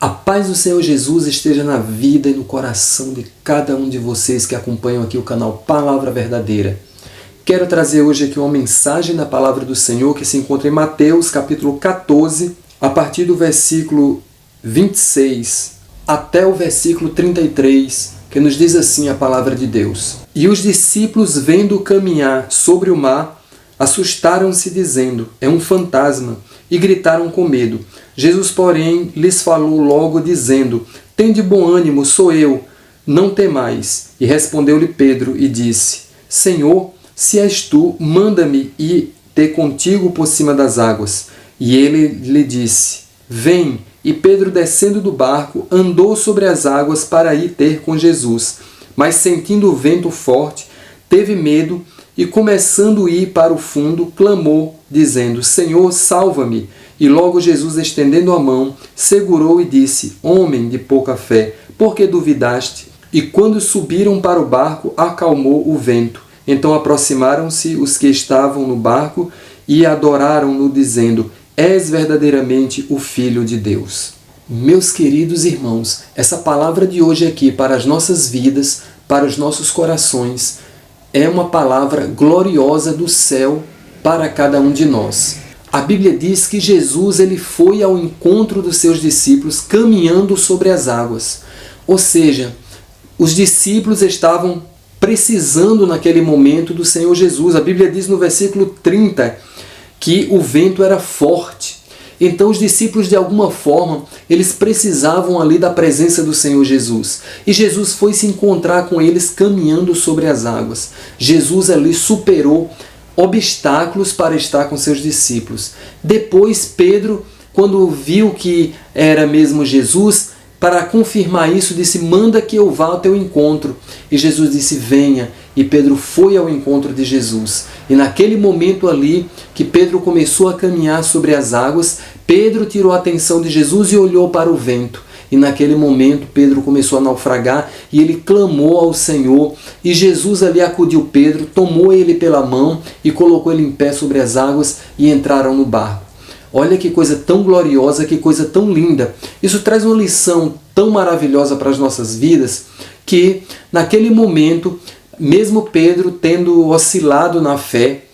A paz do Senhor Jesus esteja na vida e no coração de cada um de vocês que acompanham aqui o canal Palavra Verdadeira. Quero trazer hoje aqui uma mensagem da Palavra do Senhor que se encontra em Mateus capítulo 14, a partir do versículo 26 até o versículo 33, que nos diz assim a Palavra de Deus. E os discípulos, vendo-o caminhar sobre o mar, assustaram-se, dizendo: é um fantasma, e gritaram com medo. Jesus, porém, lhes falou logo, dizendo: tende bom ânimo, sou eu, não temais. E respondeu-lhe Pedro e disse: Senhor, se és tu, manda-me ir ter contigo por cima das águas. E ele lhe disse: vem. E Pedro, descendo do barco, andou sobre as águas para ir ter com Jesus. Mas sentindo o vento forte, teve medo e, começando a ir para o fundo, clamou, dizendo: Senhor, salva-me. E logo Jesus, estendendo a mão, segurou e disse: homem de pouca fé, por que duvidaste? E quando subiram para o barco, acalmou o vento. Então aproximaram-se os que estavam no barco e adoraram-no, dizendo: és verdadeiramente o Filho de Deus. Meus queridos irmãos, essa palavra de hoje aqui para as nossas vidas, para os nossos corações, é uma palavra gloriosa do céu para cada um de nós. A Bíblia diz que Jesus ele foi ao encontro dos seus discípulos caminhando sobre as águas. Ou seja, os discípulos estavam precisando naquele momento do Senhor Jesus. A Bíblia diz no versículo 30 que o vento era forte. Então os discípulos, de alguma forma, eles precisavam ali da presença do Senhor Jesus. E Jesus foi se encontrar com eles caminhando sobre as águas. Jesus ali superou obstáculos para estar com seus discípulos. Depois Pedro, quando viu que era mesmo Jesus, para confirmar isso, disse: manda que eu vá ao teu encontro. E Jesus disse: venha. E Pedro foi ao encontro de Jesus. E naquele momento ali, que Pedro começou a caminhar sobre as águas, Pedro tirou a atenção de Jesus e olhou para o vento. E naquele momento Pedro começou a naufragar e ele clamou ao Senhor. E Jesus ali acudiu Pedro, tomou ele pela mão e colocou ele em pé sobre as águas e entraram no barco. Olha que coisa tão gloriosa, que coisa tão linda. Isso traz uma lição tão maravilhosa para as nossas vidas, que naquele momento, mesmo Pedro tendo oscilado na fé,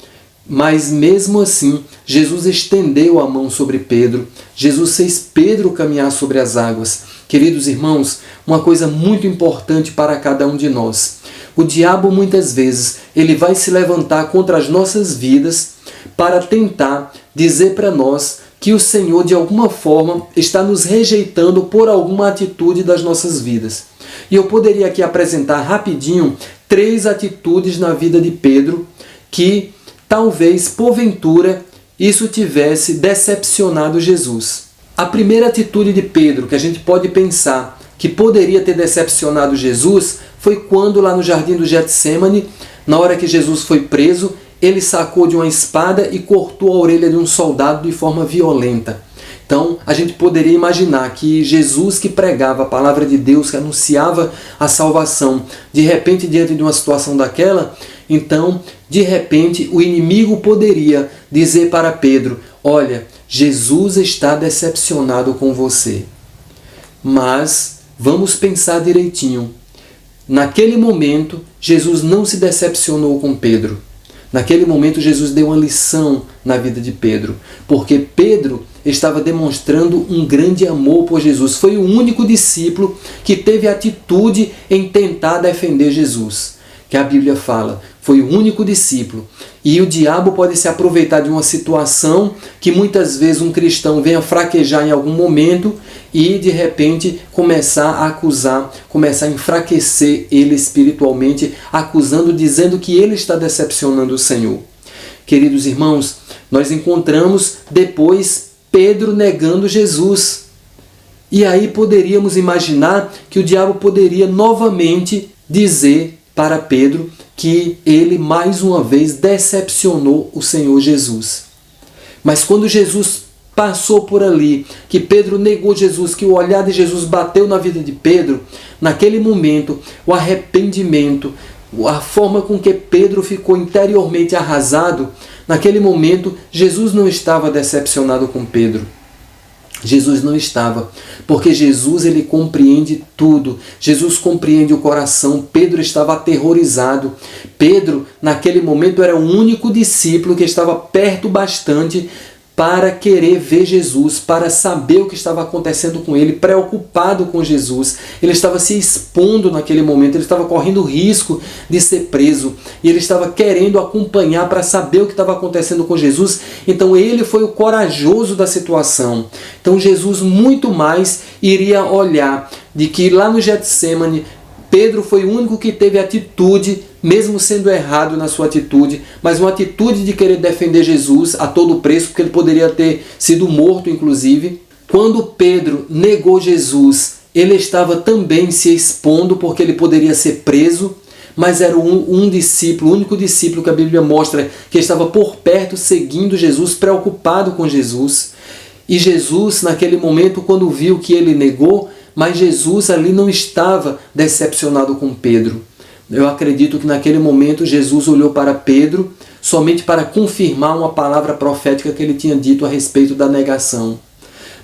mas mesmo assim, Jesus estendeu a mão sobre Pedro. Jesus fez Pedro caminhar sobre as águas. Queridos irmãos, uma coisa muito importante para cada um de nós. O diabo muitas vezes, ele vai se levantar contra as nossas vidas para tentar dizer para nós que o Senhor de alguma forma está nos rejeitando por alguma atitude das nossas vidas. E eu poderia aqui apresentar rapidinho 3 atitudes na vida de Pedro que talvez, porventura, isso tivesse decepcionado Jesus. A primeira atitude de Pedro que a gente pode pensar que poderia ter decepcionado Jesus foi quando lá no jardim do Getsêmani, na hora que Jesus foi preso, ele sacou de uma espada e cortou a orelha de um soldado de forma violenta. Então, a gente poderia imaginar que Jesus, que pregava a palavra de Deus, que anunciava a salvação, de repente, diante de uma situação daquela, então, de repente, o inimigo poderia dizer para Pedro: olha, Jesus está decepcionado com você. Mas, vamos pensar direitinho. Naquele momento, Jesus não se decepcionou com Pedro. Naquele momento, Jesus deu uma lição na vida de Pedro, porque Pedro estava demonstrando um grande amor por Jesus. Foi o único discípulo que teve atitude em tentar defender Jesus, que a Bíblia fala. Foi o único discípulo. E o diabo pode se aproveitar de uma situação que muitas vezes um cristão venha fraquejar em algum momento e de repente começar a acusar, começar a enfraquecer ele espiritualmente, acusando, dizendo que ele está decepcionando o Senhor. Queridos irmãos, nós encontramos depois Pedro negando Jesus. E aí poderíamos imaginar que o diabo poderia novamente dizer para Pedro que ele mais uma vez decepcionou o Senhor Jesus. Mas quando Jesus passou por ali, que Pedro negou Jesus, que o olhar de Jesus bateu na vida de Pedro, naquele momento, o arrependimento, a forma com que Pedro ficou interiormente arrasado, naquele momento, Jesus não estava decepcionado com Pedro. Jesus não estava, porque Jesus ele compreende tudo. Jesus compreende o coração. Pedro estava aterrorizado. Pedro, naquele momento, era o único discípulo que estava perto bastante para querer ver Jesus, para saber o que estava acontecendo com ele, preocupado com Jesus. Ele estava se expondo naquele momento, ele estava correndo risco de ser preso, e ele estava querendo acompanhar para saber o que estava acontecendo com Jesus. Então ele foi o corajoso da situação. Então Jesus muito mais iria olhar de que lá no Getsêmani, Pedro foi o único que teve atitude, mesmo sendo errado na sua atitude, mas uma atitude de querer defender Jesus a todo preço, porque ele poderia ter sido morto, inclusive. Quando Pedro negou Jesus, ele estava também se expondo, porque ele poderia ser preso, mas era um discípulo, o único discípulo que a Bíblia mostra que estava por perto, seguindo Jesus, preocupado com Jesus. E Jesus, naquele momento, quando viu que ele negou, mas Jesus ali não estava decepcionado com Pedro. Eu acredito que naquele momento Jesus olhou para Pedro somente para confirmar uma palavra profética que ele tinha dito a respeito da negação.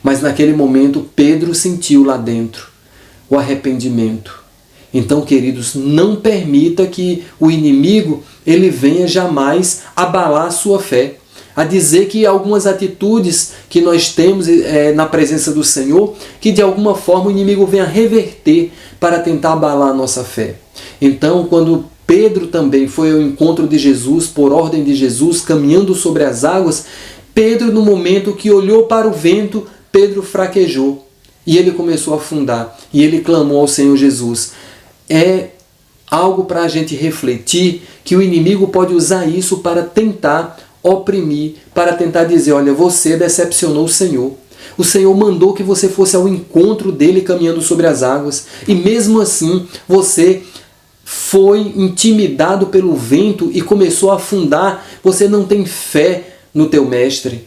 Mas naquele momento Pedro sentiu lá dentro o arrependimento. Então, queridos, não permita que o inimigo ele venha jamais abalar a sua fé, a dizer que algumas atitudes que nós temos na presença do Senhor, que de alguma forma o inimigo venha reverter para tentar abalar a nossa fé. Então, quando Pedro também foi ao encontro de Jesus, por ordem de Jesus, caminhando sobre as águas, Pedro, no momento que olhou para o vento, Pedro fraquejou e ele começou a afundar e ele clamou ao Senhor Jesus. É algo para a gente refletir que o inimigo pode usar isso para tentar oprimir, para tentar dizer, olha, você decepcionou o Senhor. O Senhor mandou que você fosse ao encontro dele caminhando sobre as águas. E mesmo assim, você foi intimidado pelo vento e começou a afundar. Você não tem fé no teu mestre.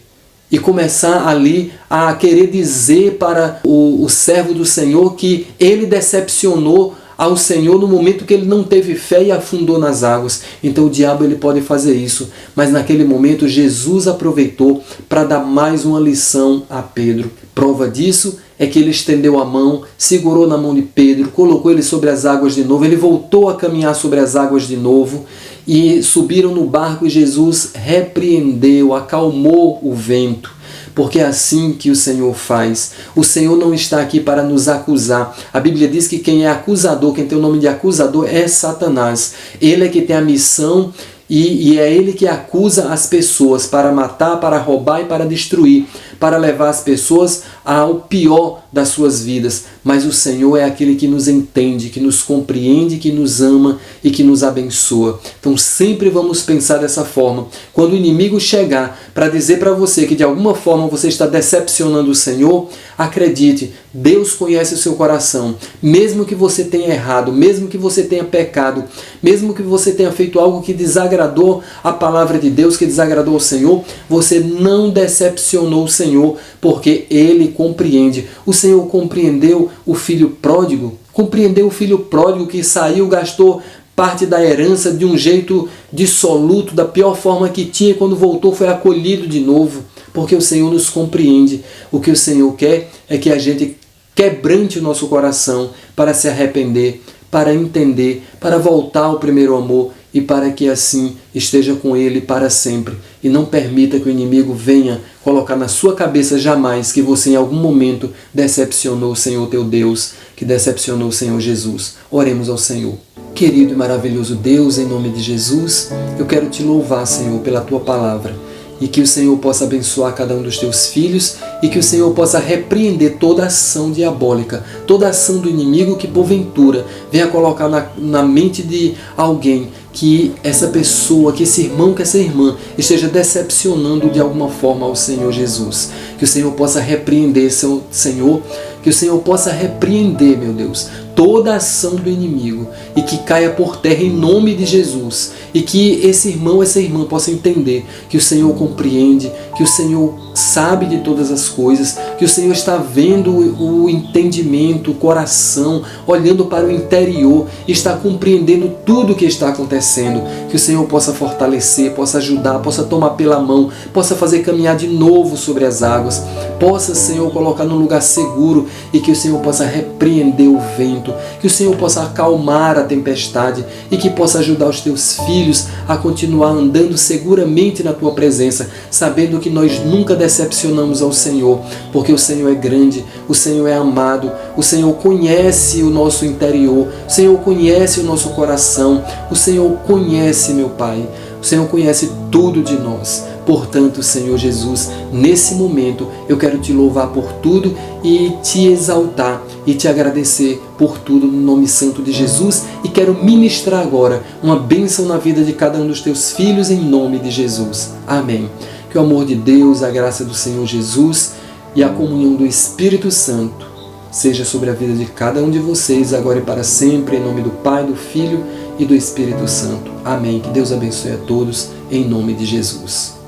E começar ali a querer dizer para o servo do Senhor que ele decepcionou ao Senhor no momento que ele não teve fé e afundou nas águas. Então o diabo ele pode fazer isso, mas naquele momento Jesus aproveitou para dar mais uma lição a Pedro. Prova disso é que ele estendeu a mão, segurou na mão de Pedro, colocou ele sobre as águas de novo, ele voltou a caminhar sobre as águas de novo e subiram no barco e Jesus repreendeu, acalmou o vento. Porque é assim que o Senhor faz. O Senhor não está aqui para nos acusar. A Bíblia diz que quem é acusador, quem tem o nome de acusador é Satanás. Ele é que tem a missão e é ele que acusa as pessoas para matar, para roubar e para destruir, para levar as pessoas ao pior das suas vidas. Mas o Senhor é aquele que nos entende, que nos compreende, que nos ama e que nos abençoa. Então sempre vamos pensar dessa forma. Quando o inimigo chegar para dizer para você que de alguma forma você está decepcionando o Senhor, acredite, Deus conhece o seu coração. Mesmo que você tenha errado, mesmo que você tenha pecado, mesmo que você tenha feito algo que desagradou a palavra de Deus, que desagradou o Senhor, você não decepcionou o Senhor, porque Ele compreende. O Senhor compreendeu o filho pródigo, compreendeu o filho pródigo que saiu, gastou parte da herança de um jeito dissoluto, da pior forma que tinha, e quando voltou foi acolhido de novo, porque o Senhor nos compreende. O que o Senhor quer é que a gente quebrante o nosso coração para se arrepender, para entender, para voltar ao primeiro amor e para que assim esteja com Ele para sempre. E não permita que o inimigo venha colocar na sua cabeça jamais que você em algum momento decepcionou o Senhor teu Deus, que decepcionou o Senhor Jesus. Oremos ao Senhor. Querido e maravilhoso Deus, em nome de Jesus, eu quero te louvar, Senhor, pela tua palavra. E que o Senhor possa abençoar cada um dos teus filhos e que o Senhor possa repreender toda ação diabólica, toda ação do inimigo que porventura venha colocar na mente de alguém que essa pessoa, que esse irmão, que essa irmã esteja decepcionando de alguma forma ao Senhor Jesus. Que o Senhor possa repreender, Senhor, que o Senhor possa repreender, meu Deus, toda a ação do inimigo e que caia por terra em nome de Jesus. E que esse irmão, essa irmã possa entender que o Senhor compreende, que o Senhor sabe de todas as coisas, que o Senhor está vendo o entendimento, o coração, olhando para o interior, está compreendendo tudo o que está acontecendo. Que o Senhor possa fortalecer, possa ajudar, possa tomar pela mão, possa fazer caminhar de novo sobre as águas, possa, Senhor, colocar num lugar seguro e que o Senhor possa repreender o vento, que o Senhor possa acalmar a tempestade e que possa ajudar os teus filhos a continuar andando seguramente na tua presença, sabendo que nós nunca decepcionamos ao Senhor, porque o Senhor é grande, o Senhor é amado, o Senhor conhece o nosso interior, o Senhor conhece o nosso coração, o Senhor conhece, meu Pai, o Senhor conhece tudo de nós. Portanto, Senhor Jesus, nesse momento eu quero te louvar por tudo e te exaltar e te agradecer por tudo no nome santo de Jesus, e quero ministrar agora uma bênção na vida de cada um dos teus filhos em nome de Jesus. Amém. Que o amor de Deus, a graça do Senhor Jesus e a comunhão do Espírito Santo seja sobre a vida de cada um de vocês agora e para sempre, em nome do Pai, do Filho e do Espírito Santo. Amém. Que Deus abençoe a todos em nome de Jesus.